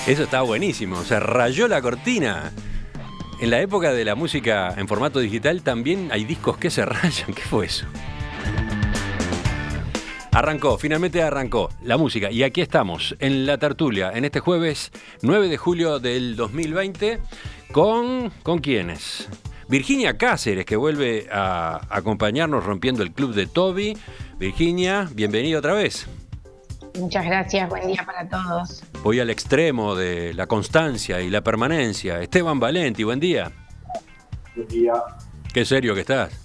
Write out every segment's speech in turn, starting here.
Eso está buenísimo, se rayó la cortina. En la época de la música en formato digital también hay discos que se rayan. ¿Qué fue eso? Finalmente arrancó la música y aquí estamos en la tertulia en este jueves 9 de julio del 2020 ¿con quiénes? Virginia Cáceres, que vuelve a acompañarnos rompiendo el club de Toby. Virginia, bienvenida otra vez. Muchas gracias, buen día para todos. Voy al extremo de la constancia y la permanencia. Esteban Valenti, buen día. Buen día. Qué serio que estás.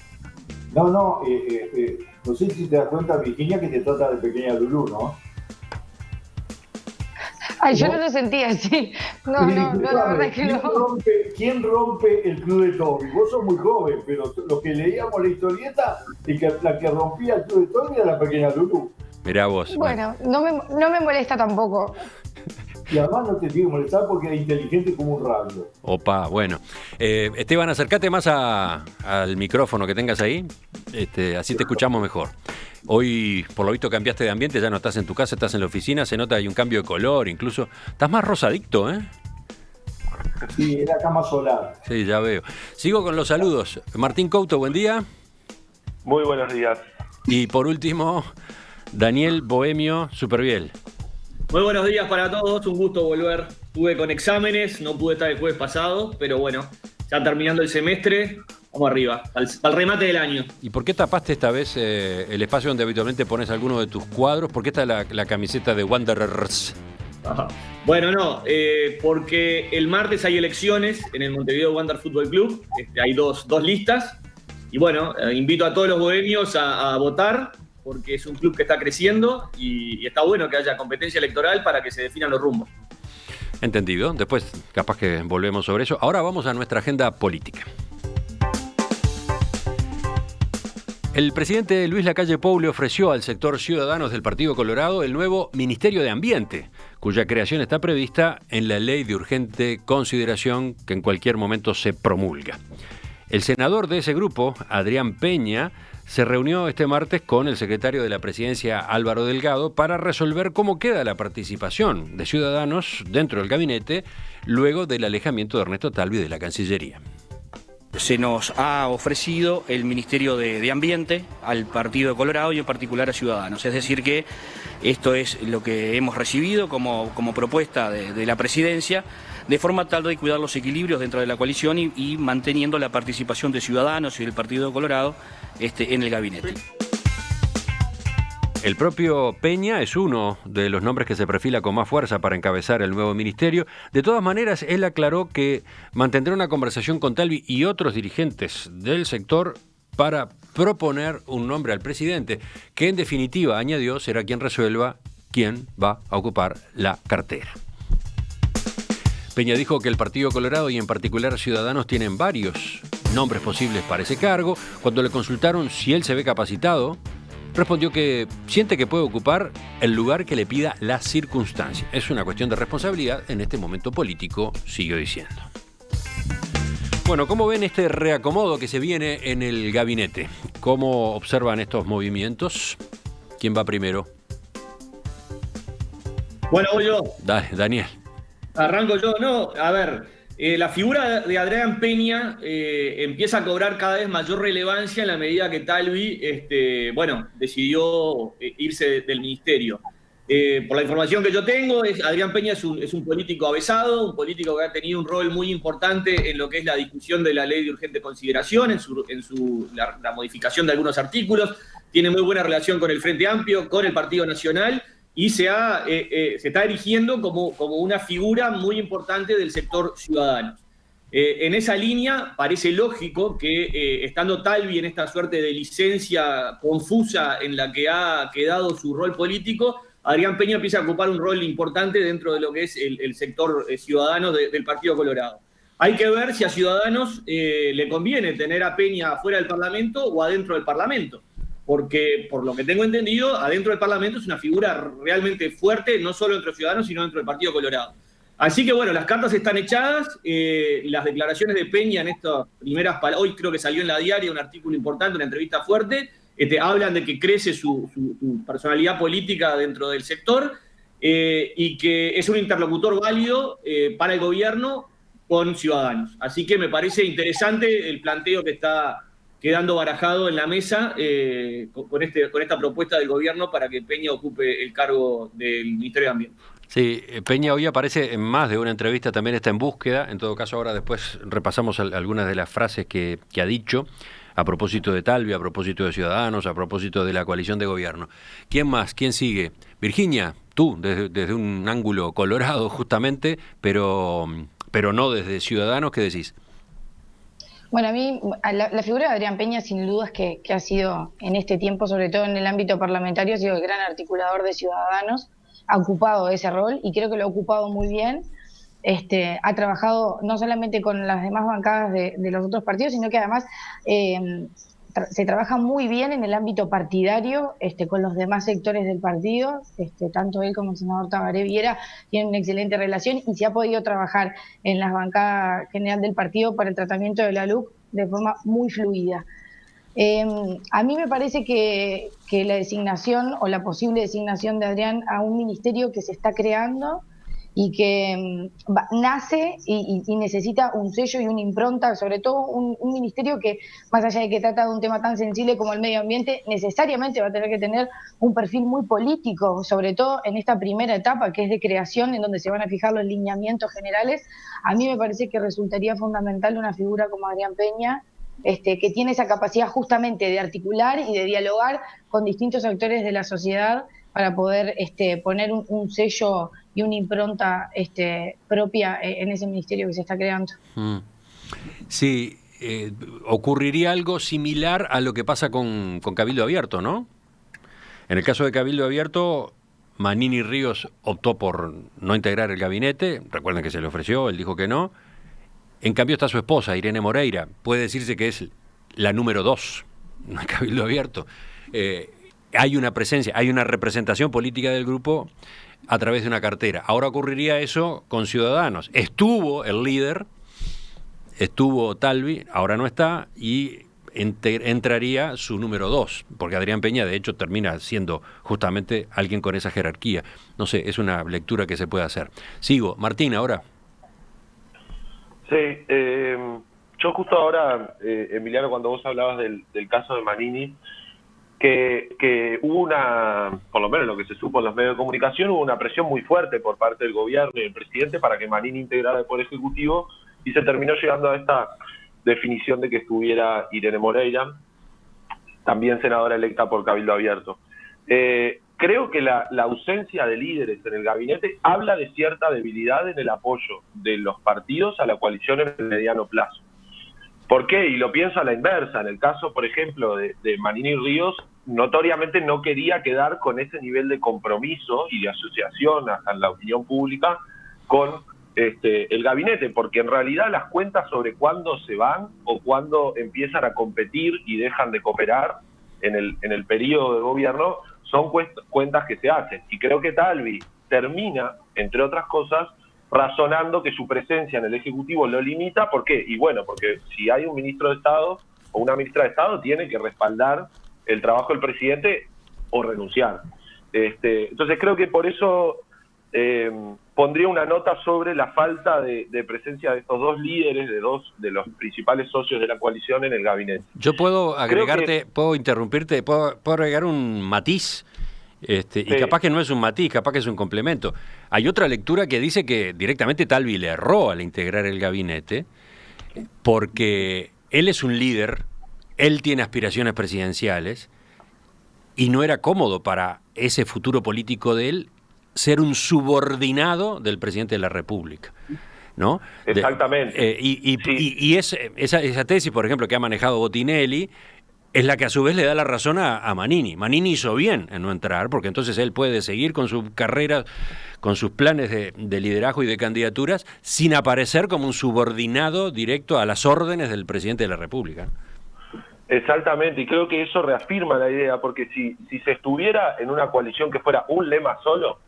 No sé si te das cuenta, Virginia, que te trata de pequeña Lulú, ¿no? Ay, yo no lo sentía así. No, la verdad es que no. ¿Quién rompe el club de Toby? Vos sos muy joven, pero los que leíamos la historieta, la que rompía el club de Toby era la pequeña Lulú. Mirá vos. Bueno, no me molesta tampoco. Y además no te tiene que molestar porque es inteligente como un rayo. Opa, bueno. Esteban, acércate más al micrófono que tengas ahí, así te escuchamos mejor. Hoy, por lo visto, cambiaste de ambiente, ya no estás en tu casa, estás en la oficina, se nota hay un cambio de color, incluso. Estás más rosadicto, ¿eh? Sí, era cama solar. Sí, ya veo. Sigo con los saludos. Martín Couto, buen día. Muy buenos días. Y por último, Daniel Bohemio Superviel. Muy buenos días para todos, un gusto volver. Estuve con exámenes, no pude estar el jueves pasado, pero bueno, ya terminando el semestre, vamos arriba, al remate del año. ¿Y por qué tapaste esta vez el espacio donde habitualmente pones alguno de tus cuadros? ¿Por qué está la camiseta de Wanderers? Ajá. Bueno, no, porque el martes hay elecciones en el Montevideo Wander Fútbol Club, hay dos listas, y bueno, invito a todos los bohemios a votar, porque es un club que está creciendo y está bueno que haya competencia electoral para que se definan los rumbos. Entendido. Después capaz que volvemos sobre eso. Ahora vamos a nuestra agenda política. El presidente Luis Lacalle Pou le ofreció al sector Ciudadanos del Partido Colorado el nuevo Ministerio de Ambiente, cuya creación está prevista en la ley de urgente consideración que en cualquier momento se promulga. El senador de ese grupo, Adrián Peña, se reunió este martes con el secretario de la Presidencia, Álvaro Delgado, para resolver cómo queda la participación de Ciudadanos dentro del gabinete luego del alejamiento de Ernesto Talvi de la Cancillería. Se nos ha ofrecido el Ministerio de Ambiente al Partido de Colorado y en particular a Ciudadanos. Es decir que esto es lo que hemos recibido como propuesta de la Presidencia, de forma tal de cuidar los equilibrios dentro de la coalición y manteniendo la participación de Ciudadanos y del Partido de Colorado en el gabinete. El propio Peña es uno de los nombres que se perfila con más fuerza para encabezar el nuevo ministerio. De todas maneras, él aclaró que mantendrá una conversación con Talvi y otros dirigentes del sector para proponer un nombre al presidente, que en definitiva, añadió, será quien resuelva quién va a ocupar la cartera. Peña dijo que el Partido Colorado y en particular Ciudadanos tienen varios nombres posibles para ese cargo. Cuando le consultaron si él se ve capacitado, respondió que siente que puede ocupar el lugar que le pida la circunstancia. Es una cuestión de responsabilidad en este momento político, siguió diciendo. Bueno, ¿cómo ven este reacomodo que se viene en el gabinete? ¿Cómo observan estos movimientos? ¿Quién va primero? Bueno, voy yo. Dale, Daniel. Arranco yo, no, a ver, la figura de Adrián Peña empieza a cobrar cada vez mayor relevancia en la medida que Talvi, decidió irse del ministerio. Por la información que yo tengo, Adrián Peña es un político avesado, un político que ha tenido un rol muy importante en lo que es la discusión de la ley de urgente consideración, la modificación de algunos artículos, tiene muy buena relación con el Frente Amplio, con el Partido Nacional, y se está erigiendo como una figura muy importante del sector ciudadano. En esa línea parece lógico que estando Talvi en esta suerte de licencia confusa en la que ha quedado su rol político, Adrián Peña empieza a ocupar un rol importante dentro de lo que es el sector ciudadano del Partido Colorado. Hay que ver si a Ciudadanos le conviene tener a Peña fuera del Parlamento o adentro del Parlamento. Porque, por lo que tengo entendido, adentro del Parlamento es una figura realmente fuerte, no solo entre los ciudadanos, sino dentro del Partido Colorado. Así que, bueno, las cartas están echadas, las declaraciones de Peña en estas primeras palabras, hoy creo que salió en La Diaria un artículo importante, una entrevista fuerte, hablan de que crece su personalidad política dentro del sector, y que es un interlocutor válido para el gobierno con Ciudadanos. Así que me parece interesante el planteo que está quedando barajado en la mesa con esta propuesta del gobierno para que Peña ocupe el cargo del Ministerio de Ambiente. Sí, Peña hoy aparece en más de una entrevista, también está en búsqueda. En todo caso, ahora después repasamos algunas de las frases que ha dicho a propósito de Talvi, a propósito de Ciudadanos, a propósito de la coalición de gobierno. ¿Quién más? ¿Quién sigue? Virginia, tú, desde un ángulo colorado justamente, pero no desde Ciudadanos, ¿qué decís? Bueno, a mí la figura de Adrián Peña sin dudas que ha sido en este tiempo, sobre todo en el ámbito parlamentario, ha sido el gran articulador de Ciudadanos, ha ocupado ese rol y creo que lo ha ocupado muy bien. Ha trabajado no solamente con las demás bancadas de los otros partidos, sino que además se trabaja muy bien en el ámbito partidario con los demás sectores del partido. Tanto él como el senador Tabaré Viera tienen una excelente relación y se ha podido trabajar en la bancada general del partido para el tratamiento de la LUC de forma muy fluida. A mí me parece que la designación o la posible designación de Adrián a un ministerio que se está creando y que nace y necesita un sello y una impronta, sobre todo un ministerio que, más allá de que trata de un tema tan sensible como el medio ambiente, necesariamente va a tener que tener un perfil muy político, sobre todo en esta primera etapa que es de creación, en donde se van a fijar los lineamientos generales. A mí me parece que resultaría fundamental una figura como Adrián Peña, que tiene esa capacidad justamente de articular y de dialogar con distintos actores de la sociedad para poder poner un sello y una impronta propia en ese ministerio que se está creando. Sí, ocurriría algo similar a lo que pasa con Cabildo Abierto, ¿no? En el caso de Cabildo Abierto, Manini Ríos optó por no integrar el gabinete, recuerden que se le ofreció, él dijo que no. En cambio está su esposa, Irene Moreira, puede decirse que es la número 2 en Cabildo Abierto. Hay una presencia, hay una representación política del grupo a través de una cartera. Ahora ocurriría eso con Ciudadanos. Estuvo el líder, estuvo Talvi, ahora no está, y entraría su número 2, porque Adrián Peña de hecho termina siendo justamente alguien con esa jerarquía. No sé, es una lectura que se puede hacer. Sigo. Martín, ahora. Sí, yo justo ahora, Emiliano, cuando vos hablabas del caso de Manini, que hubo una, por lo menos lo que se supo en los medios de comunicación, hubo una presión muy fuerte por parte del gobierno y del presidente para que Manini integrara el Poder Ejecutivo y se terminó llegando a esta definición de que estuviera Irene Moreira, también senadora electa por Cabildo Abierto. Creo que la ausencia de líderes en el gabinete habla de cierta debilidad en el apoyo de los partidos a la coalición en el mediano plazo. ¿Por qué? Y lo pienso a la inversa. En el caso, por ejemplo, de Manini Ríos, notoriamente no quería quedar con ese nivel de compromiso y de asociación a la opinión pública con el gabinete, porque en realidad las cuentas sobre cuándo se van o cuándo empiezan a competir y dejan de cooperar en el periodo de gobierno son cuentas que se hacen. Y creo que Talvi termina, entre otras cosas, razonando que su presencia en el Ejecutivo lo limita. ¿Por qué? Y bueno, porque si hay un ministro de Estado o una ministra de Estado, tiene que respaldar el trabajo del presidente o renunciar. Entonces creo que por eso pondría una nota sobre la falta de presencia de estos dos líderes, de los principales socios de la coalición en el gabinete. Yo puedo agregarte, puedo interrumpirte, puedo agregar un matiz. Sí. Y capaz que no es un matiz, capaz que es un complemento. Hay otra lectura que dice que directamente Talvi le erró al integrar el gabinete, porque él es un líder, él tiene aspiraciones presidenciales, y no era cómodo para ese futuro político de él ser un subordinado del presidente de la República, ¿no? Exactamente. Y esa tesis, por ejemplo, que ha manejado Botinelli, es la que a su vez le da la razón a Manini. Manini hizo bien en no entrar, porque entonces él puede seguir con su carrera, con sus planes de liderazgo y de candidaturas, sin aparecer como un subordinado directo a las órdenes del presidente de la República. Exactamente, y creo que eso reafirma la idea, porque si se estuviera en una coalición que fuera un lema solo,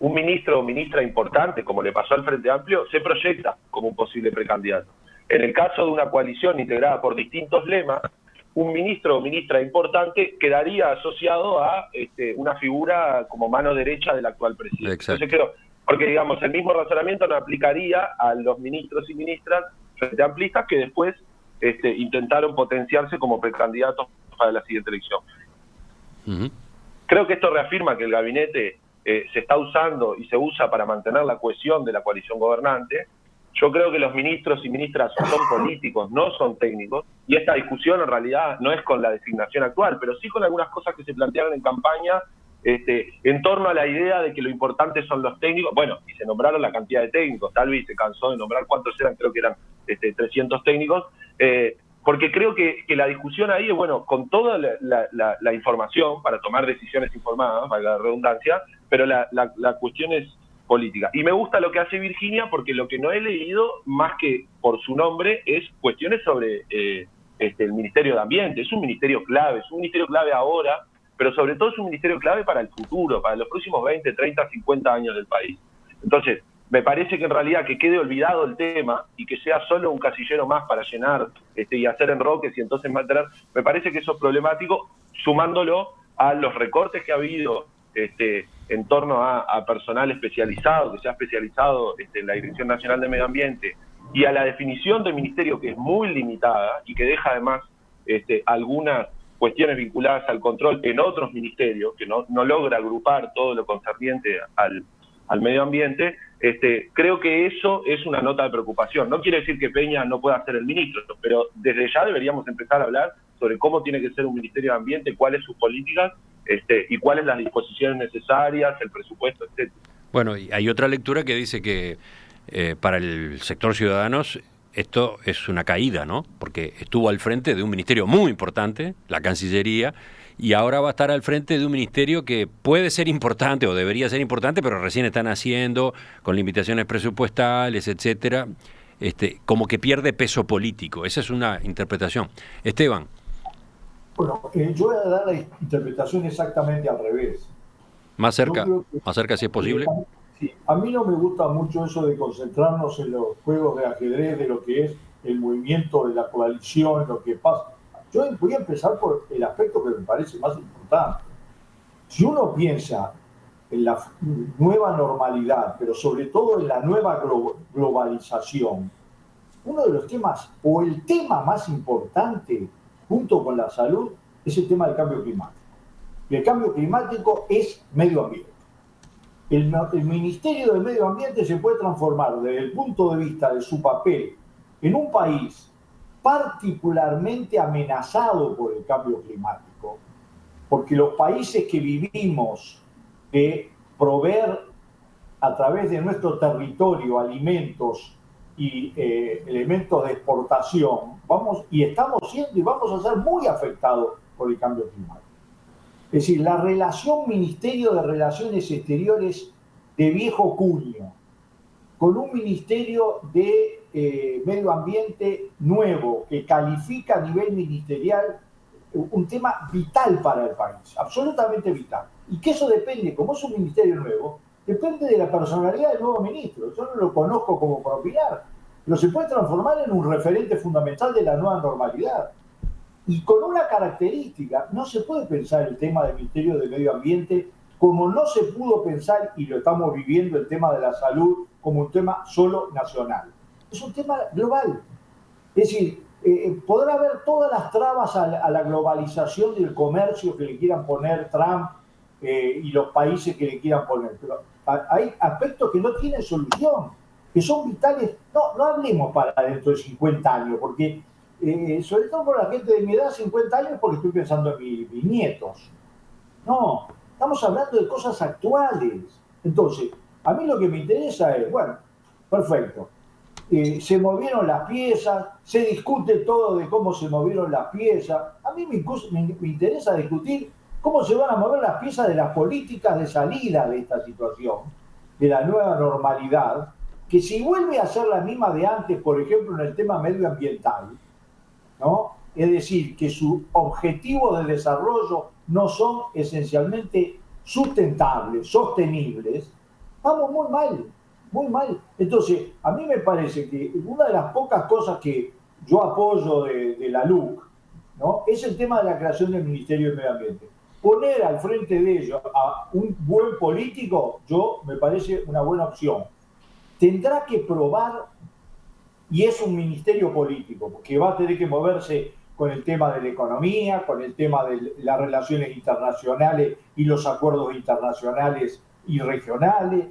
un ministro o ministra importante, como le pasó al Frente Amplio, se proyecta como un posible precandidato. En el caso de una coalición integrada por distintos lemas, un ministro o ministra importante quedaría asociado a una figura como mano derecha del actual presidente. Exacto. Entonces creo, porque digamos, el mismo razonamiento no aplicaría a los ministros y ministras frente amplistas que después intentaron potenciarse como precandidatos para la siguiente elección. Uh-huh. Creo que esto reafirma que el gabinete se está usando y se usa para mantener la cohesión de la coalición gobernante. Yo creo que los ministros y ministras son políticos, no son técnicos, y esta discusión en realidad no es con la designación actual, pero sí con algunas cosas que se plantearon en campaña en torno a la idea de que lo importante son los técnicos. Bueno, y se nombraron la cantidad de técnicos, Talvi se cansó de nombrar cuántos eran, creo que eran 300 técnicos, porque creo que la discusión ahí es, bueno, con toda la información para tomar decisiones informadas, valga la redundancia, pero la cuestión es política. Y me gusta lo que hace Virginia, porque lo que no he leído, más que por su nombre, es cuestiones sobre el Ministerio de Ambiente. Es un ministerio clave ahora, pero sobre todo es un ministerio clave para el futuro, para los próximos 20, 30, 50 años del país. Entonces, me parece que en realidad que quede olvidado el tema y que sea solo un casillero más para llenar y hacer enroques y entonces mantener, me parece que eso es problemático, sumándolo a los recortes que ha habido en torno a personal especializado, que se ha especializado en la Dirección Nacional de Medio Ambiente, y a la definición del ministerio, que es muy limitada y que deja además algunas cuestiones vinculadas al control en otros ministerios, que no logra agrupar todo lo concerniente al medio ambiente. Creo que eso es una nota de preocupación. No quiere decir que Peña no pueda ser el ministro, pero desde ya deberíamos empezar a hablar sobre cómo tiene que ser un Ministerio de Ambiente, cuáles sus políticas, y cuáles las disposiciones necesarias, el presupuesto, etc. Bueno, y hay otra lectura que dice que para el sector Ciudadanos esto es una caída, ¿no? Porque estuvo al frente de un ministerio muy importante, la Cancillería, y ahora va a estar al frente de un ministerio que puede ser importante o debería ser importante, pero recién están haciendo, con limitaciones presupuestales, etcétera, como que pierde peso político. Esa es una interpretación. Esteban. Bueno, yo voy a dar la interpretación exactamente al revés. Más cerca si es posible. Sí, a mí no me gusta mucho eso de concentrarnos en los juegos de ajedrez, de lo que es el movimiento de la coalición, lo que pasa. Yo voy a empezar por el aspecto que me parece más importante. Si uno piensa en la nueva normalidad, pero sobre todo en la nueva globalización, uno de los temas, o el tema más importante, junto con la salud, es el tema del cambio climático. Y el cambio climático es medio ambiente. El Ministerio del Medio Ambiente se puede transformar desde el punto de vista de su papel en un país particularmente amenazado por el cambio climático, porque los países que vivimos de proveer a través de nuestro territorio alimentos y elementos de exportación, estamos siendo y vamos a ser muy afectados por el cambio climático. Es decir, la relación Ministerio de Relaciones Exteriores de viejo cuño con un Ministerio de Medio Ambiente nuevo que califica a nivel ministerial un tema vital para el país, absolutamente vital. Y que eso depende, como es un ministerio nuevo, depende de la personalidad del nuevo ministro. Yo no lo conozco como para opinar, pero se puede transformar en un referente fundamental de la nueva normalidad. Y con una característica, no se puede pensar el tema del Ministerio de Medio Ambiente como no se pudo pensar, y lo estamos viviendo, el tema de la salud como un tema solo nacional. Es un tema global. Es decir, podrá haber todas las trabas a la globalización del comercio que le quieran poner Trump y los países que le quieran poner, pero hay aspectos que no tienen solución, que son vitales. No hablemos para dentro de 50 años, porque sobre todo por la gente de mi edad, 50 años, porque estoy pensando en mis nietos. No, estamos hablando de cosas actuales. Entonces, a mí lo que me interesa es, bueno, perfecto, se movieron las piezas, se discute todo de cómo se movieron las piezas. A mí me interesa discutir cómo se van a mover las piezas de las políticas de salida de esta situación, de la nueva normalidad, que si vuelve a ser la misma de antes, por ejemplo, en el tema medioambiental, ¿no? Es decir, que sus objetivos de desarrollo no son esencialmente sustentables, sostenibles, vamos muy mal, muy mal. Entonces, a mí me parece que una de las pocas cosas que yo apoyo de la LUC ¿no? Es el tema de la creación del Ministerio de Medio Ambiente. Poner al frente de ello a un buen político, me parece una buena opción. Tendrá que probar, y es un ministerio político, porque va a tener que moverse con el tema de la economía, con el tema de las relaciones internacionales y los acuerdos internacionales y regionales,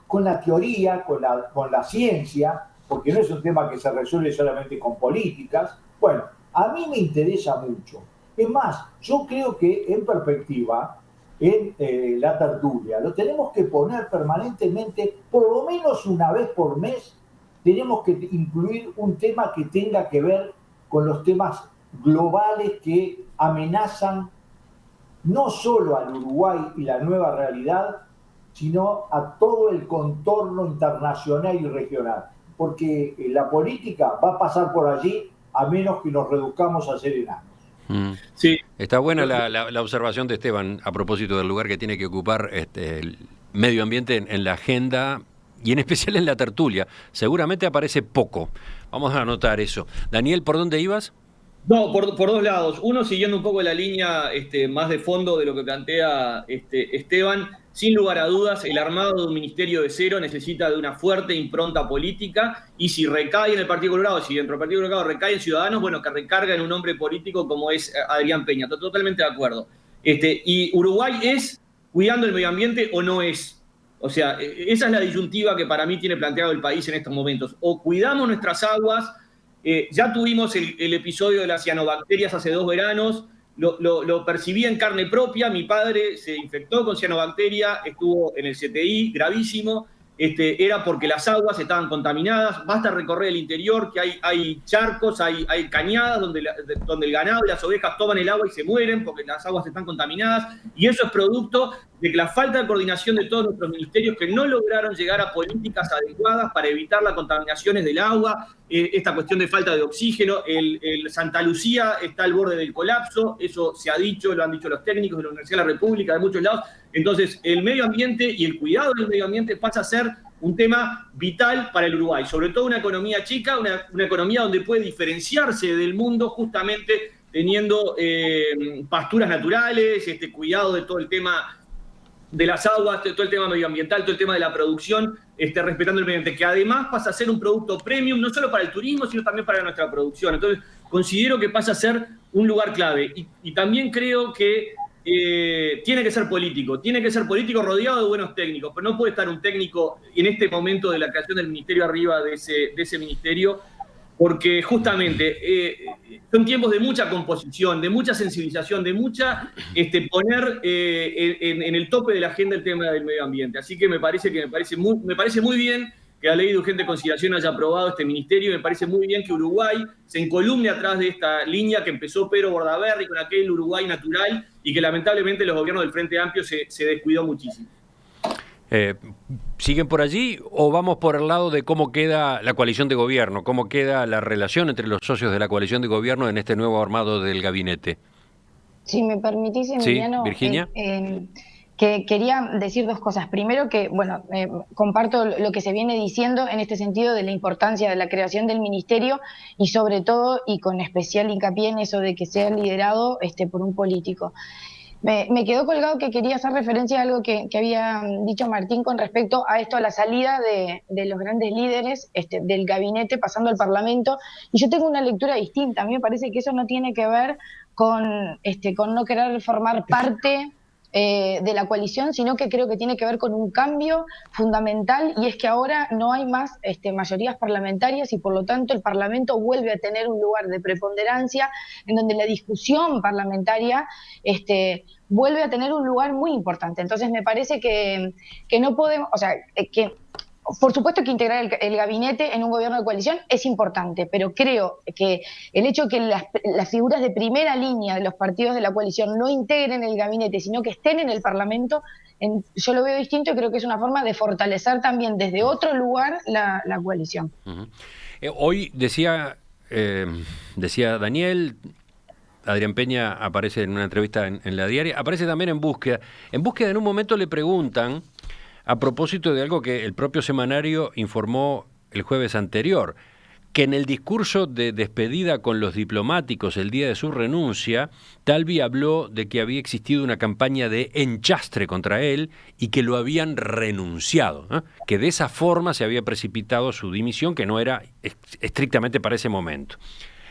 con la teoría, con la ciencia, porque no es un tema que se resuelve solamente con políticas. Bueno, a mí me interesa mucho. Es más, yo creo que en perspectiva, en la tertulia, lo tenemos que poner permanentemente, por lo menos una vez por mes, tenemos que incluir un tema que tenga que ver con los temas globales que amenazan no solo al Uruguay y la nueva realidad, sino a todo el contorno internacional y regional. Porque la política va a pasar por allí a menos que nos reduzcamos a ser enanos. Sí. Está buena la observación de Esteban a propósito del lugar que tiene que ocupar el medio ambiente en la agenda y en especial en la tertulia. Seguramente aparece poco. Vamos a anotar eso. Daniel, ¿por dónde ibas? No, por dos lados. Uno, siguiendo un poco la línea más de fondo de lo que plantea Esteban, sin lugar a dudas, el armado de un ministerio de cero necesita de una fuerte impronta política, y si recae en el Partido Colorado, si dentro del Partido Colorado recae en Ciudadanos, bueno, que recarga en un hombre político como es Adrián Peña. Totalmente de acuerdo. Y Uruguay ¿es cuidando el medio ambiente o no es? O sea, esa es la disyuntiva que para mí tiene planteado el país en estos momentos. O cuidamos nuestras aguas. Ya tuvimos el episodio de las cianobacterias hace 2 veranos, lo percibí en carne propia. Mi padre se infectó con cianobacteria, estuvo en el CTI, gravísimo. Era porque las aguas estaban contaminadas. Basta recorrer el interior, que hay charcos, hay cañadas donde el ganado y las ovejas toman el agua y se mueren porque las aguas están contaminadas. Y eso es producto de que la falta de coordinación de todos nuestros ministerios, que no lograron llegar a políticas adecuadas para evitar las contaminaciones del agua, esta cuestión de falta de oxígeno. El Santa Lucía está al borde del colapso, eso se ha dicho, lo han dicho los técnicos de la Universidad de la República, de muchos lados. Entonces, el medio ambiente y el cuidado del medio ambiente pasa a ser un tema vital para el Uruguay, sobre todo una economía chica, una economía donde puede diferenciarse del mundo justamente teniendo pasturas naturales, cuidado de todo el tema de las aguas, todo el tema medioambiental, todo el tema de la producción, respetando el medio ambiente, que además pasa a ser un producto premium, no solo para el turismo, sino también para nuestra producción. Entonces, considero que pasa a ser un lugar clave. Y también creo que tiene que ser político rodeado de buenos técnicos, pero no puede estar un técnico en este momento de la creación del ministerio arriba de ese ministerio, porque justamente son tiempos de mucha composición, de mucha sensibilización, de mucha poner en el tope de la agenda el tema del medio ambiente. Así que me parece muy bien que la Ley de Urgente Consideración haya aprobado este ministerio. Me parece muy bien que Uruguay se encolumne atrás de esta línea que empezó Pedro Bordaberry con aquel Uruguay natural, y que lamentablemente los gobiernos del Frente Amplio se descuidó muchísimo. ¿Siguen por allí o vamos por el lado de cómo queda la coalición de gobierno? ¿Cómo queda la relación entre los socios de la coalición de gobierno en este nuevo armado del gabinete? Si me permitís, Emiliano, ¿Sí, Virginia? Que quería decir 2 cosas. Primero que, comparto lo que se viene diciendo en este sentido de la importancia de la creación del ministerio, y sobre todo, y con especial hincapié en eso de que sea liderado por un político. Me quedó colgado que quería hacer referencia a algo que había dicho Martín con respecto a esto, a la salida de los grandes líderes del gabinete pasando al Parlamento, y yo tengo una lectura distinta. A mí me parece que eso no tiene que ver con no querer formar parte de la coalición, sino que creo que tiene que ver con un cambio fundamental, y es que ahora no hay más mayorías parlamentarias, y por lo tanto el Parlamento vuelve a tener un lugar de preponderancia en donde la discusión parlamentaria vuelve a tener un lugar muy importante. Entonces me parece que no podemos, que por supuesto que integrar el gabinete en un gobierno de coalición es importante, pero creo que el hecho de que las figuras de primera línea de los partidos de la coalición no integren el gabinete, sino que estén en el Parlamento, yo lo veo distinto, y creo que es una forma de fortalecer también desde otro lugar la coalición. Uh-huh. Hoy decía Daniel, Adrián Peña aparece en una entrevista en La Diaria, aparece también en Búsqueda. En Búsqueda en un momento le preguntan a propósito de algo que el propio semanario informó el jueves anterior, que en el discurso de despedida con los diplomáticos el día de su renuncia, Talvi habló de que había existido una campaña de enchastre contra él y que lo habían renunciado, ¿eh? Que de esa forma se había precipitado su dimisión, que no era estrictamente para ese momento.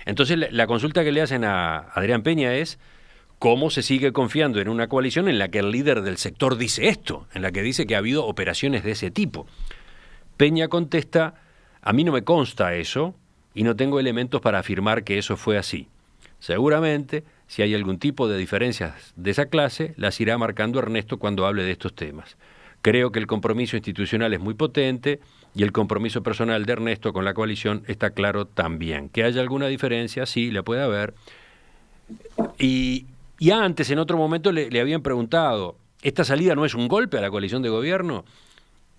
Entonces la consulta que le hacen a Adrián Peña es cómo se sigue confiando en una coalición en la que el líder del sector dice esto, en la que dice que ha habido operaciones de ese tipo. Peña contesta: a mí no me consta eso y no tengo elementos para afirmar que eso fue así. Seguramente, si hay algún tipo de diferencias de esa clase, las irá marcando Ernesto cuando hable de estos temas. Creo que el compromiso institucional es muy potente y el compromiso personal de Ernesto con la coalición está claro también. Que haya alguna diferencia, sí, la puede haber. Y antes, en otro momento, le habían preguntado, ¿esta salida no es un golpe a la coalición de gobierno?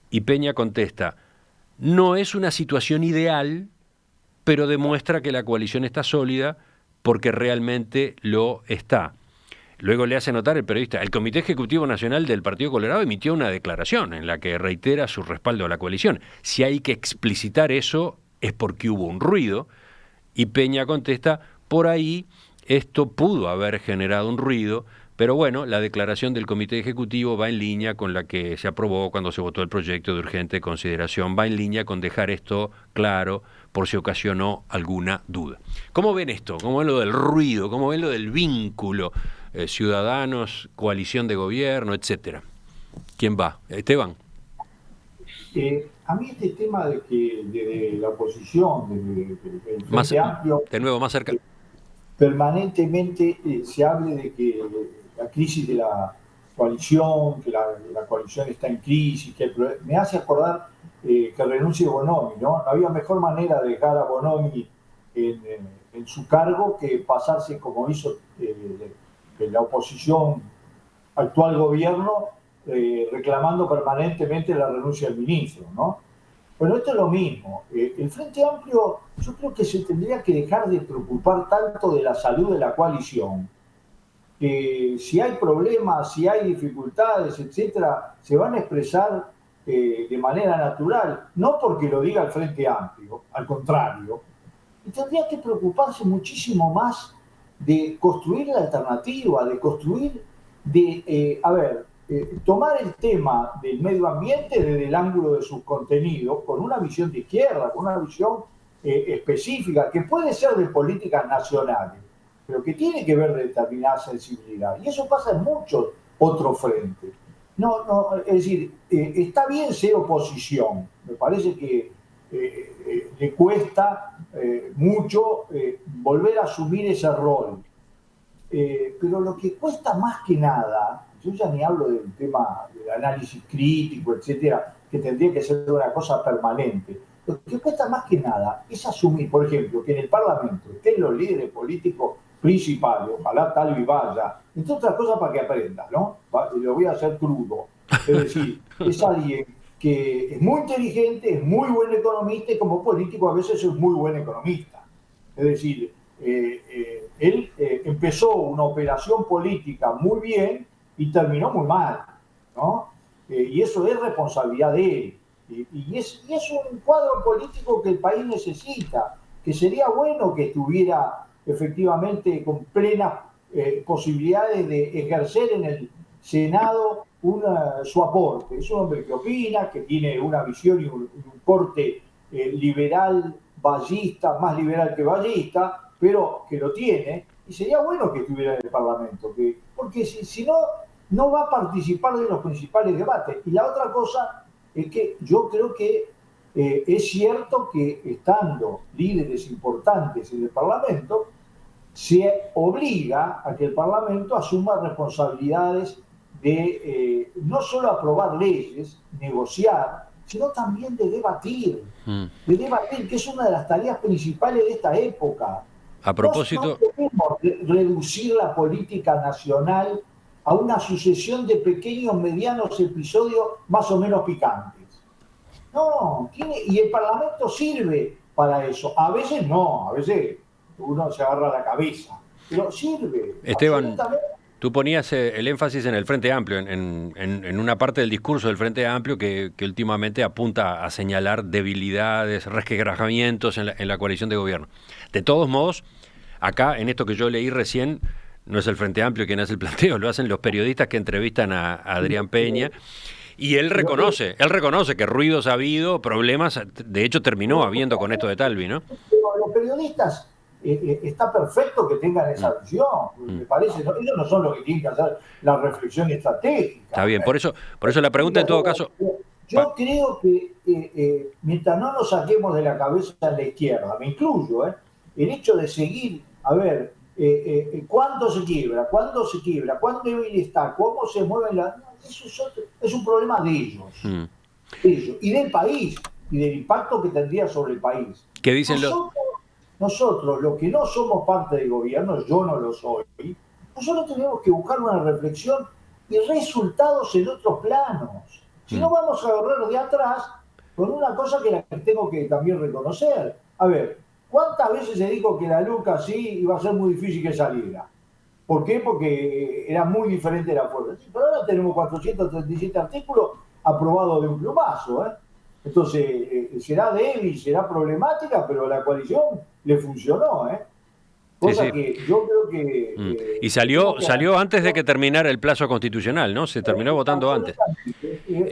Y Peña contesta: no es una situación ideal, pero demuestra que la coalición está sólida porque realmente lo está. Luego le hace notar el periodista: el Comité Ejecutivo Nacional del Partido Colorado emitió una declaración en la que reitera su respaldo a la coalición. Si hay que explicitar eso es porque hubo un ruido. Y Peña contesta: por ahí esto pudo haber generado un ruido, pero bueno, la declaración del Comité Ejecutivo va en línea con la que se aprobó cuando se votó el proyecto de urgente consideración, va en línea con dejar esto claro por si ocasionó alguna duda. ¿Cómo ven esto? ¿Cómo ven lo del ruido? ¿Cómo ven lo del vínculo? Ciudadanos, coalición de gobierno, etcétera. ¿Quién va? Esteban. A mí este tema de que de la oposición, del Frente Amplio, de nuevo, más cerca. Permanentemente se hable de que la crisis de la coalición, que la coalición está en crisis, que me hace acordar que renuncie Bonomi, ¿no? No había mejor manera de dejar a Bonomi en su cargo que pasarse como hizo la oposición actual gobierno, reclamando permanentemente la renuncia del ministro, ¿no? Bueno, esto es lo mismo. El Frente Amplio, yo creo que se tendría que dejar de preocupar tanto de la salud de la coalición. Si hay problemas, si hay dificultades, etcétera, se van a expresar de manera natural, no porque lo diga el Frente Amplio, al contrario. Y tendría que preocuparse muchísimo más de construir la alternativa, de construir, tomar el tema del medio ambiente desde el ángulo de sus contenidos, con una visión de izquierda, con una visión específica, que puede ser de políticas nacionales, pero que tiene que ver de determinada sensibilidad. Y eso pasa en muchos otros frentes. Es decir, está bien ser oposición. Me parece que le cuesta mucho volver a asumir ese rol. Pero lo que cuesta más que nada, yo ya ni hablo del tema del análisis crítico, etcétera, que tendría que ser una cosa permanente. Lo que cuesta más que nada es asumir, por ejemplo, que en el Parlamento estén los líderes políticos principales, ojalá Talvi vaya, entre otras cosas para que aprenda, ¿no? Lo voy a hacer crudo. Es decir, es alguien que es muy inteligente, es muy buen economista y como político a veces es muy buen economista. Es decir, él empezó una operación política muy bien y terminó muy mal, ¿no? Y eso es responsabilidad de él. Y es un cuadro político que el país necesita, que sería bueno que estuviera efectivamente con plenas posibilidades de ejercer en el Senado su aporte. Es un hombre que opina, que tiene una visión y un corte liberal, ballista, más liberal que ballista, pero que lo tiene, y sería bueno que estuviera en el Parlamento, porque si no, no va a participar de los principales debates. Y la otra cosa es que yo creo que es cierto que estando líderes importantes en el Parlamento, se obliga a que el Parlamento asuma responsabilidades de no solo aprobar leyes, negociar, sino también de debatir, que es una de las tareas principales de esta época. A propósito, no podemos reducir la política nacional a una sucesión de pequeños, medianos episodios más o menos picantes. No, y el Parlamento sirve para eso. A veces no, a veces uno se agarra la cabeza, pero sirve. Esteban, Tú ponías el énfasis en el Frente Amplio, en una parte del discurso del Frente Amplio que últimamente apunta a señalar debilidades, resquebrajamientos en la coalición de gobierno. De todos modos, acá, en esto que yo leí recién, no es el Frente Amplio quien hace el planteo, lo hacen los periodistas que entrevistan a Adrián Peña, y él reconoce que ruidos ha habido, problemas, de hecho terminó habiendo con esto de Talvi, ¿no? Los periodistas, está perfecto que tengan esa visión, me parece, ellos no son los que tienen que hacer la reflexión estratégica. Está bien, por eso la pregunta en todo caso... Yo creo que mientras no nos saquemos de la cabeza a la izquierda, me incluyo, el hecho de seguir, a ver, cuándo se quiebra, cuándo débil está, cómo se mueven eso es un problema de ellos, y del país, y del impacto que tendría sobre el país. ¿Qué dicen nosotros, los que no somos parte del gobierno, yo no lo soy, nosotros tenemos que buscar una reflexión y resultados en otros planos. Si no, vamos a agarrar de atrás con una cosa que tengo que también reconocer. A ver, ¿cuántas veces se dijo que la LUC sí iba a ser muy difícil que saliera? ¿Por qué? Porque era muy diferente la fuerza. Pero ahora tenemos 437 artículos aprobados de un plumazo, Entonces, será débil, será problemática, pero la coalición le funcionó, Cosa sí. Que yo creo que... y salió antes de que terminara el plazo constitucional, ¿no? Se terminó votando antes.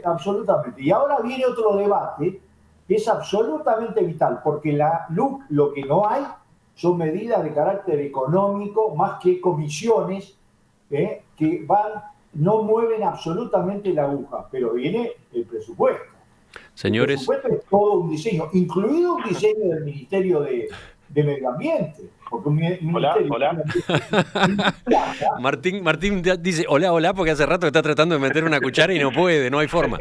Absolutamente. Y ahora viene otro debate que es absolutamente vital, porque la LUC lo que no hay son medidas de carácter económico más que comisiones que no mueven absolutamente la aguja, pero viene el presupuesto. Señores, el presupuesto es todo un diseño, incluido un diseño del Ministerio de Medio Ambiente. Porque hola. Martín dice hola porque hace rato está tratando de meter una cuchara y no puede, no hay forma.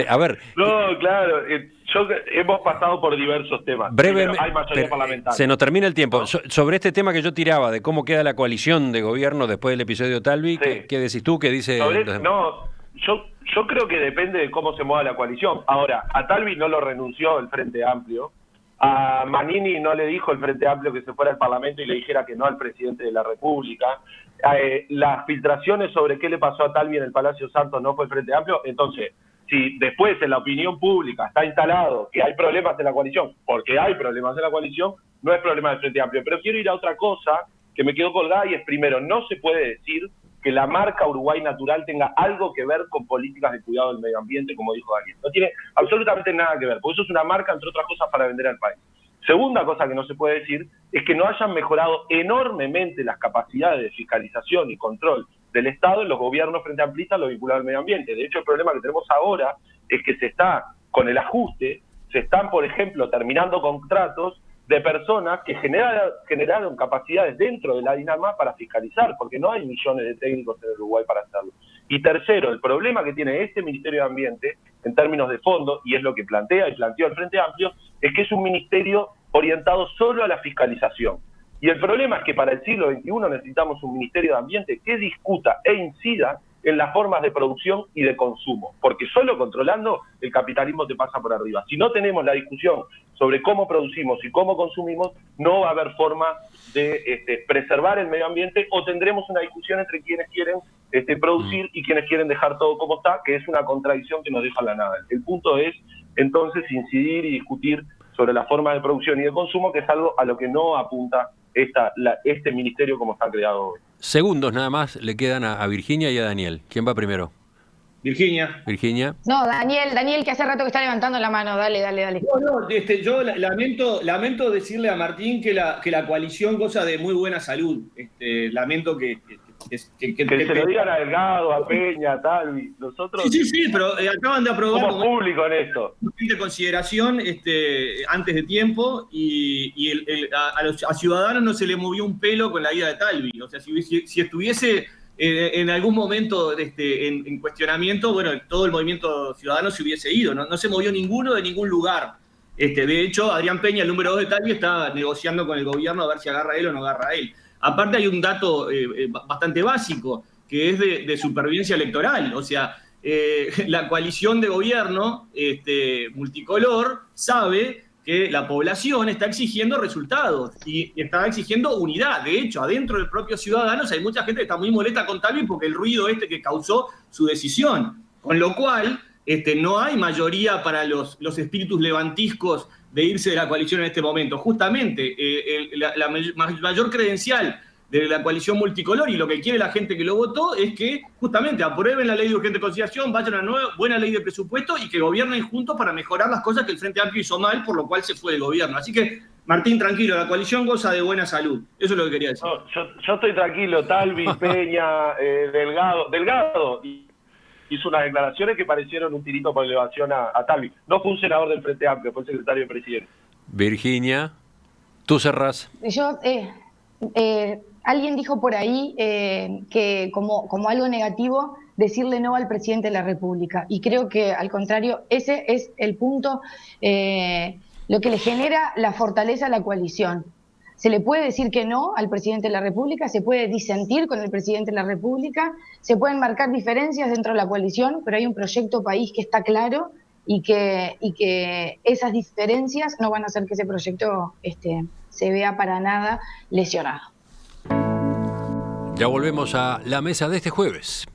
A ver. No, claro, hemos pasado por diversos temas. Brevemente, hay mayoría parlamentaria. Se nos termina el tiempo. ¿No? Sobre este tema que yo tiraba, de cómo queda la coalición de gobierno después del episodio Talvi, sí. ¿Qué decís tú? ¿Qué dice? Yo creo que depende de cómo se mueva la coalición. Ahora, a Talvi no lo renunció el Frente Amplio. A Manini no le dijo el Frente Amplio que se fuera al Parlamento y le dijera que no al presidente de la República. Las filtraciones sobre qué le pasó a Talvi en el Palacio Santos no fue el Frente Amplio. Entonces, si después en la opinión pública está instalado que hay problemas en la coalición, porque hay problemas en la coalición, no es problema del Frente Amplio. Pero quiero ir a otra cosa que me quedó colgada y es, primero, no se puede decir que la marca Uruguay Natural tenga algo que ver con políticas de cuidado del medio ambiente, como dijo Daniel. No tiene absolutamente nada que ver, porque eso es una marca, entre otras cosas, para vender al país. Segunda cosa que no se puede decir es que no hayan mejorado enormemente las capacidades de fiscalización y control del Estado en los gobiernos frente amplistas lo vinculado al medio ambiente. De hecho, el problema que tenemos ahora es que con el ajuste, se están, por ejemplo, terminando contratos de personas que generaron capacidades dentro de la DINAMA para fiscalizar, porque no hay millones de técnicos en Uruguay para hacerlo. Y tercero, el problema que tiene este Ministerio de Ambiente, en términos de fondo, y es lo que planteó el Frente Amplio, es que es un ministerio orientado solo a la fiscalización. Y el problema es que para el siglo XXI necesitamos un Ministerio de Ambiente que discuta e incida en las formas de producción y de consumo, porque solo controlando el capitalismo te pasa por arriba. Si no tenemos la discusión sobre cómo producimos y cómo consumimos, no va a haber forma de preservar el medio ambiente, o tendremos una discusión entre quienes quieren producir y quienes quieren dejar todo como está, que es una contradicción que nos deja la nada. El punto es, entonces, incidir y discutir sobre la forma de producción y de consumo, que es algo a lo que no apunta este ministerio como está creado hoy. Segundos nada más le quedan a Virginia y a Daniel. ¿Quién va primero? Virginia. No, Daniel, que hace rato que está levantando la mano. Dale. No, yo lamento decirle a Martín que la coalición goza de muy buena salud. Lamento que se lo digan a Delgado, a Peña, a Talvi. Nosotros sí, pero acaban de aprobar somos público en esto. De consideración antes de tiempo, y a Ciudadanos no se le movió un pelo con la ida de Talvi. O sea, si estuviese en algún momento en cuestionamiento, bueno, todo el movimiento ciudadano se hubiese ido. No se movió ninguno de ningún lugar. De hecho, Adrián Peña, el número 2 de Talvi, está negociando con el gobierno a ver si agarra a él o no agarra a él. Aparte hay un dato bastante básico, que es de supervivencia electoral. O sea, la coalición de gobierno multicolor sabe que la población está exigiendo resultados y está exigiendo unidad. De hecho, adentro del propio Ciudadanos hay mucha gente que está muy molesta con Talvi porque el ruido que causó su decisión. Con lo cual, no hay mayoría para los espíritus levantiscos de irse de la coalición en este momento. Justamente, la mayor credencial de la coalición multicolor y lo que quiere la gente que lo votó es que justamente aprueben la ley de urgente consideración, vayan a una buena ley de presupuesto y que gobiernen juntos para mejorar las cosas que el Frente Amplio hizo mal, por lo cual se fue del gobierno. Así que, Martín, tranquilo, la coalición goza de buena salud. Eso es lo que quería decir. No, yo estoy tranquilo. Talvi, Peña, Delgado hizo unas declaraciones que parecieron un tirito por elevación a Talvi. No fue un senador del Frente Amplio, fue el secretario de Presidencia. Virginia, tú cerrás. Yo, alguien dijo por ahí que como algo negativo decirle no al presidente de la República, y creo que al contrario, ese es el punto, lo que le genera la fortaleza a la coalición. Se le puede decir que no al presidente de la República, se puede disentir con el presidente de la República, se pueden marcar diferencias dentro de la coalición, pero hay un proyecto país que está claro y que esas diferencias no van a hacer que ese proyecto se vea para nada lesionado. Ya volvemos a la mesa de este jueves.